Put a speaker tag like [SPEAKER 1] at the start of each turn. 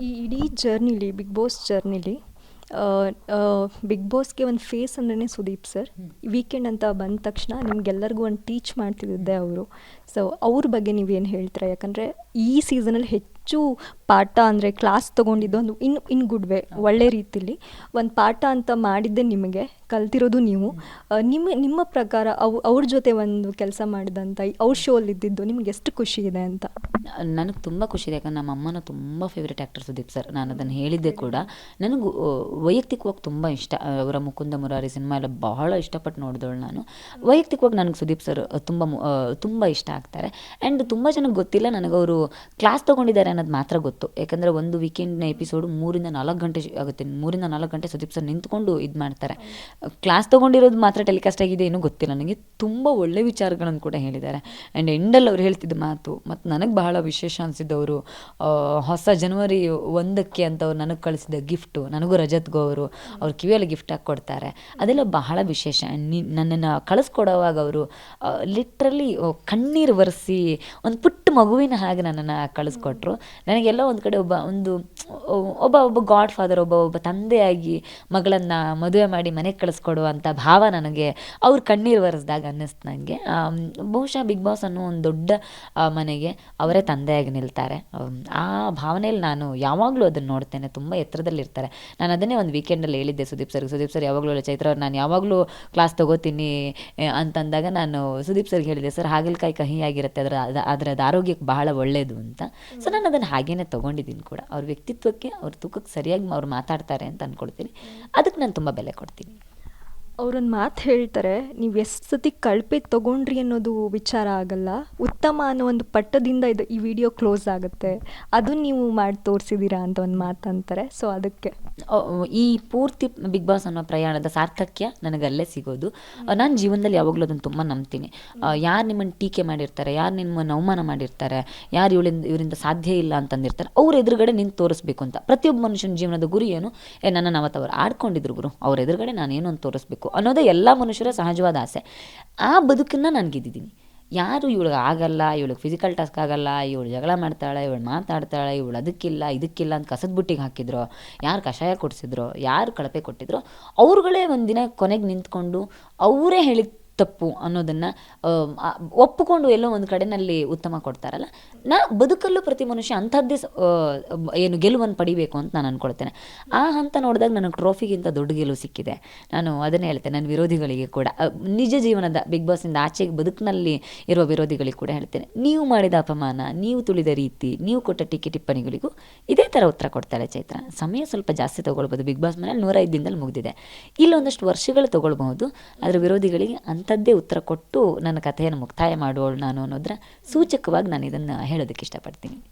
[SPEAKER 1] ಈ ಇಡೀ ಜರ್ನಿಲಿ big boss ಜರ್ನಿಲಿ ಆ, ಆ, ಬಿಗ್ ಬಾಸ್ಗೆ ಒಂದು ಫೇಸ್ ಅಂದ್ರೇ ಸುದೀಪ್ ಸರ್. ವೀಕೆಂಡ್ ಅಂತ ಬಂದ ತಕ್ಷಣ ನಿಮ್ಗೆಲ್ಲರಿಗೂ ಒಂದು ಟೀಚ್ ಮಾಡ್ತಿದ್ದೆ ಅವರು. ಸೊ ಅವ್ರ ಬಗ್ಗೆ ನೀವೇನು ಹೇಳ್ತೀರಾ? ಯಾಕಂದರೆ ಈ ಸೀಸನಲ್ಲಿ ಹೆಚ್ಚು ಪಾಠ ಅಂದರೆ ಕ್ಲಾಸ್ ತೊಗೊಂಡಿದ್ದು ಒಂದು ಇನ್ ಗುಡ್ ವೇ, ಒಳ್ಳೆ ರೀತಿಲಿ ಒಂದು ಪಾಠ ಅಂತ ಮಾಡಿದ್ದೆ ನಿಮಗೆ, ಕಲ್ತಿರೋದು ನೀವು. ನಿಮ್ಮ ಪ್ರಕಾರ ಅವ್ರ ಜೊತೆ ಒಂದು ಕೆಲಸ ಮಾಡಿದಂಥ ಅವ್ರ ಶೋಲ್ಲಿ ಇದ್ದಿದ್ದು ನಿಮ್ಗೆ ಎಷ್ಟು ಖುಷಿ ಇದೆ ಅಂತ?
[SPEAKER 2] ನನಗೆ ತುಂಬ ಖುಷಿ ಇದೆ, ಯಾಕಂದ್ರೆ ನಮ್ಮ ಅಮ್ಮನ ತುಂಬ ಫೇವ್ರೆಟ್ ಆ್ಯಕ್ಟರ್ ಸುದೀಪ್ ಸರ್. ನಾನು ಅದನ್ನು ಹೇಳಿದ್ದೆ ಕೂಡ. ನನಗೂ ವೈಯಕ್ತಿಕವಾಗಿ ತುಂಬ ಇಷ್ಟ. ಅವರ ಮುಕುಂದ ಮುರಾರಿ ಸಿನಿಮಾ ಎಲ್ಲ ಬಹಳ ಇಷ್ಟಪಟ್ಟು ನೋಡಿದವಳು ನಾನು. ವೈಯಕ್ತಿಕವಾಗಿ ನನಗೆ ಸುದೀಪ್ ಸರ್ ತುಂಬ ಇಷ್ಟ ಆಗ್ತಾರೆ. ಆ್ಯಂಡ್ ತುಂಬ ಜನಕ್ಕೆ ಗೊತ್ತಿಲ್ಲ, ನನಗವರು ಕ್ಲಾಸ್ ತೊಗೊಂಡಿದ್ದಾರೆ ಅನ್ನೋದು ಮಾತ್ರ ಗೊತ್ತು. ಯಾಕಂದರೆ ಒಂದು ವೀಕೆಂಡ್ನ ಎಪಿಸೋಡು 3-4 ಗಂಟೆ ಆಗುತ್ತೆ. 3-4 ಗಂಟೆ ಸುದೀಪ್ ಸರ್ ನಿಂತ್ಕೊಂಡು ಇದು ಮಾಡ್ತಾರೆ. ಕ್ಲಾಸ್ ತೊಗೊಂಡಿರೋದು ಮಾತ್ರ ಟೆಲಿಕಾಸ್ಟ್ ಆಗಿದೆ ಏನೂ ಗೊತ್ತಿಲ್ಲ ನನಗೆ. ತುಂಬ ಒಳ್ಳೆ ವಿಚಾರಗಳನ್ನು ಕೂಡ ಹೇಳಿದ್ದಾರೆ. ಆ್ಯಂಡ್ ಎಂಡಲ್ಲಿ ಅವ್ರು ಹೇಳ್ತಿದ್ದ ಮಾತು ಮತ್ತು ನನಗೆ ಬಹಳ ವಿಶೇಷ ಅನಿಸಿದ್ದವರು, ಹೊಸ ಜನವರಿ 1ಕ್ಕೆ ಅಂತ ಅವ್ರು ನನಗೆ ಕಳಿಸಿದ ಗಿಫ್ಟು, ನನಗೂ ರಜತ್ಗೂ ಅವ್ರು ಕಿವಿಯಲ್ಲಿ ಗಿಫ್ಟ್ ಹಾಕಿ ಕೊಡ್ತಾರೆ. ಅದೆಲ್ಲ ಬಹಳ ವಿಶೇಷ. ನನ್ನನ್ನು ಕಳಿಸ್ಕೊಡೋವಾಗ ಅವರು ಲಿಟ್ರಲಿ ಕಣ್ಣೀರು ಒರೆಸಿ ಒಂದು ಪುಟ್ಟ ಮಗುವಿನ ಹಾಗೆ ನನ್ನನ್ನು ಕಳಿಸ್ಕೊಟ್ರು. ನನಗೆಲ್ಲ ಒಂದು ಕಡೆ ಒಬ್ಬ ಗಾಡ್ ಫಾದರ್, ಒಬ್ಬ ತಂದೆಯಾಗಿ ಮಗಳನ್ನು ಮದುವೆ ಮಾಡಿ ಮನೆಗೆ ಕಳಿಸ್ಕೊಡುವಂಥ ಭಾವ ನನಗೆ ಅವ್ರು ಕಣ್ಣೀರು ಒರೆಸ್ದಾಗ ಅನ್ನಿಸ್ತು ನನಗೆ. ಬಹುಶಃ ಬಿಗ್ ಬಾಸ್ ಅನ್ನೋ ಒಂದು ದೊಡ್ಡ ಮನೆಗೆ ಅವರೇ ತಂದೆಯಾಗಿ ನಿಲ್ತಾರೆ. ಆ ಭಾವನೆಯಲ್ಲಿ ನಾನು ಯಾವಾಗಲೂ ಅದನ್ನು ನೋಡ್ತೇನೆ. ತುಂಬ ಎತ್ತರದಲ್ಲಿರ್ತಾರೆ. ನಾನು ಅದನ್ನೇ ಒಂದು ವೀಕೆಂಡಲ್ಲಿ ಹೇಳಿದ್ದೆ ಸುದೀಪ್ ಸರ್ ಯಾವಾಗಲೂ ಚೈತ್ರ ಅವ್ರು, ನಾನು ಯಾವಾಗಲೂ ಕ್ಲಾಸ್ ತೊಗೋತೀನಿ ಅಂತಂದಾಗ ನಾನು ಸುದೀಪ್ ಸರ್ಗೆ ಹೇಳಿದೆ, ಸರ್ ಹಾಗಲಕಾಯಿ ಕಹಿಯಾಗಿರುತ್ತೆ, ಅದರದ್ದು ಆರೋಗ್ಯಕ್ಕೆ ಬಹಳ ಒಳ್ಳೆಯದು ಅಂತ. ಸೊ ನಾನು ಅದನ್ನು ಹಾಗೇ ತೊಗೊಂಡಿದ್ದೀನಿ ಕೂಡ. ಅವ್ರ ವ್ಯಕ್ತಿತ್ವಕ್ಕೆ, ಅವ್ರ ತೂಕಕ್ಕೆ ಸರಿಯಾಗಿ ಅವ್ರು ಮಾತಾಡ್ತಾರೆ ಅಂತ ಅಂದ್ಕೊಳ್ತೀನಿ. ಅದಕ್ಕೆ ನಾನು ತುಂಬ ಬೆಲೆ ಕೊಡ್ತೀನಿ.
[SPEAKER 1] ಅವರೊಂದು ಮಾತು ಹೇಳ್ತಾರೆ, ನೀವು ಎಷ್ಟು ಸತಿ ಕಳಪೆ ತೊಗೊಂಡ್ರಿ ಅನ್ನೋದು ವಿಚಾರ ಆಗಲ್ಲ, ಉತ್ತಮ ಅನ್ನೋ ಒಂದು ಪಟ್ಟದಿಂದ ಈ ವಿಡಿಯೋ ಕ್ಲೋಸ್ ಆಗುತ್ತೆ, ಅದು ನೀವು ಮಾಡಿ ತೋರಿಸಿದ್ದೀರಾ ಅಂತ ಒಂದು ಮಾತು ಅಂತಾರೆ. ಸೊ ಅದಕ್ಕೆ
[SPEAKER 2] ಈ ಪೂರ್ತಿ ಬಿಗ್ ಬಾಸ್ ಅನ್ನೋ ಪ್ರಯಾಣದ ಸಾರ್ಥಕ್ಯ ನನಗಲ್ಲೇ ಸಿಗೋದು. ನಾನು ಜೀವನದಲ್ಲಿ ಯಾವಾಗಲೂ ಅದನ್ನು ತುಂಬ ನಂಬ್ತೀನಿ. ಯಾರು ನಿಮ್ಮನ್ನು ಟೀಕೆ ಮಾಡಿರ್ತಾರೆ, ಯಾರು ನಿಮ್ಮನ್ನು ಅವಮಾನ ಮಾಡಿರ್ತಾರೆ, ಯಾರು ಇವರಿಂದ ಸಾಧ್ಯ ಇಲ್ಲ ಅಂತಂದಿರ್ತಾರೆ, ಅವ್ರ ಎದುರುಗಡೆ ನಿಂತು ತೋರಿಸ್ಬೇಕು ಅಂತ. ಪ್ರತಿಯೊಬ್ಬ ಮನುಷ್ಯನ ಜೀವನದ ಗುರಿ ಏನು? ನನ್ನನ್ನು ಅವತ್ತು ಆಡ್ಕೊಂಡಿದ್ರು ಗುರು, ಅವ್ರ ಎದುರುಗಡೆ ನಾನೇನು ಅಂತ ತೋರಿಸ್ಬೇಕು ಅನ್ನೋದೇ ಎಲ್ಲ ಮನುಷ್ಯರ ಸಹಜವಾದ ಆಸೆ. ಆ ಬದುಕನ್ನು ನಾನು ಗೆದ್ದಿದ್ದೀನಿ. ಯಾರು ಇವಳಿಗೆ ಆಗಲ್ಲ, ಇವಳಿಗೆ ಫಿಸಿಕಲ್ ಟಾಸ್ಕ್ ಆಗಲ್ಲ, ಇವಳು ಜಗಳ ಮಾಡ್ತಾಳೆ, ಇವಳು ಮಾತಾಡ್ತಾಳೆ, ಇವಳು ಅದಕ್ಕಿಲ್ಲ ಇದಕ್ಕಿಲ್ಲ ಅಂತ ಕಸದ ಬುಟ್ಟಿಗೆ ಹಾಕಿದ್ರು, ಯಾರು ಕಷಾಯ ಕೊಡಿಸಿದ್ರು, ಯಾರು ಕಳಪೆ ಕೊಟ್ಟಿದ್ರು, ಅವ್ರುಗಳೇ ಒಂದಿನ ಕೊನೆಗೆ ನಿಂತ್ಕೊಂಡು ಅವರೇ ಹೇಳಿದ ತಪ್ಪು ಅನ್ನೋದನ್ನು ಒಪ್ಪಿಕೊಂಡು ಎಲ್ಲೋ ಒಂದು ಕಡೆಯಲ್ಲಿ ಉತ್ತಮ ಕೊಡ್ತಾರಲ್ಲ. ಬದುಕಲ್ಲೂ ಪ್ರತಿ ಮನುಷ್ಯ ಅಂಥದ್ದೇ ಏನು ಗೆಲುವನ್ನು ಪಡಿಬೇಕು ಅಂತ ನಾನು ಅಂದ್ಕೊಳ್ತೇನೆ. ಆ ಹಂತ ನೋಡಿದಾಗ ನನಗೆ ಟ್ರೋಫಿಗಿಂತ ದೊಡ್ಡ ಗೆಲುವು ಸಿಕ್ಕಿದೆ. ನಾನು ಅದನ್ನೇ ಹೇಳ್ತೇನೆ ನನ್ನ ವಿರೋಧಿಗಳಿಗೆ ಕೂಡ, ನಿಜ ಜೀವನದ ಬಿಗ್ ಬಾಸಿಂದ ಆಚೆಗೆ ಬದುಕಿನಲ್ಲಿ ಇರುವ ವಿರೋಧಿಗಳಿಗೆ ಕೂಡ ಹೇಳ್ತೇನೆ, ನೀವು ಮಾಡಿದ ಅಪಮಾನ, ನೀವು ತುಳಿದ ರೀತಿ, ನೀವು ಕೊಟ್ಟ ಟೀಕೆ ಟಿಪ್ಪಣಿಗಳಿಗೂ ಇದೇ ಥರ ಉತ್ತರ ಕೊಡ್ತಾಳೆ ಚೈತ್ರ. ಸಮಯ ಸ್ವಲ್ಪ ಜಾಸ್ತಿ ತೊಗೊಳ್ಬೋದು. ಬಿಗ್ ಬಾಸ್ ಮನೇಲಿ 105 ದಿನದಲ್ಲಿ ಮುಗಿದಿದೆ. ಇಲ್ಲೊಂದಷ್ಟು ವರ್ಷಗಳು ತೊಗೊಳ್ಬಹುದು. ಅದರ ವಿರೋಧಿಗಳಿಗೆ ಅಂಥದ್ದೇ ಉತ್ತರ ಕೊಟ್ಟು ನನ್ನ ಕಥೆಯನ್ನು ಮುಕ್ತಾಯ ಮಾಡುವವಳು ನಾನು ಅನ್ನೋದರ ಸೂಚಕವಾಗಿ ನಾನು ಇದನ್ನು ಹೇಳೋದಕ್ಕೆ ಇಷ್ಟಪಡ್ತೀನಿ.